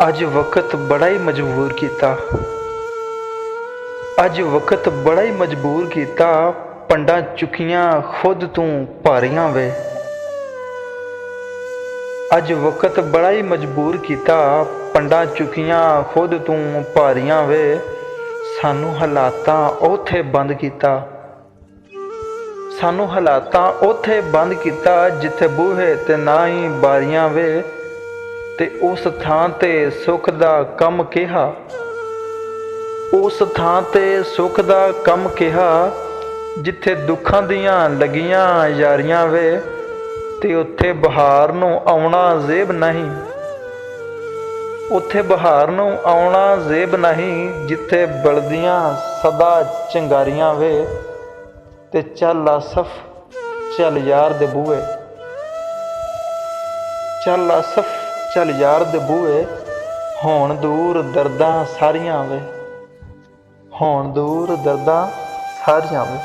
अज वक्त बड़ा ही मजबूर किया। अज वक्त बड़ा ही मजबूर किया। पंडा चुकियां खुद तू भारियां वे। अज वक्त बड़ा ही मजबूर किया। पंडा चुकियां खुद तू भारियां वे। सानू हालातां ओथे बंद किया। सानू हालातां ओथे बंद किया जिथे बूहे ते ना ही बारियां वे। ते उस थां ते सुख दा कम कहा। उस थां ते सुख दा कम कहा जिथे दुखां दियां लगियां यारियां वे। ते उत्थे बहार नूं आउणा जेब नहीं। उत्थे बहार नूं आउणा जेब नहीं जिथे बलदियां सदा चिंगारियां वे। ते चल आसफ चल यार दे बूए। चल आसफ चल यार दे बूए। होण दूर दर्दां सारियां वे। होण दूर दर्दां सारियां वे।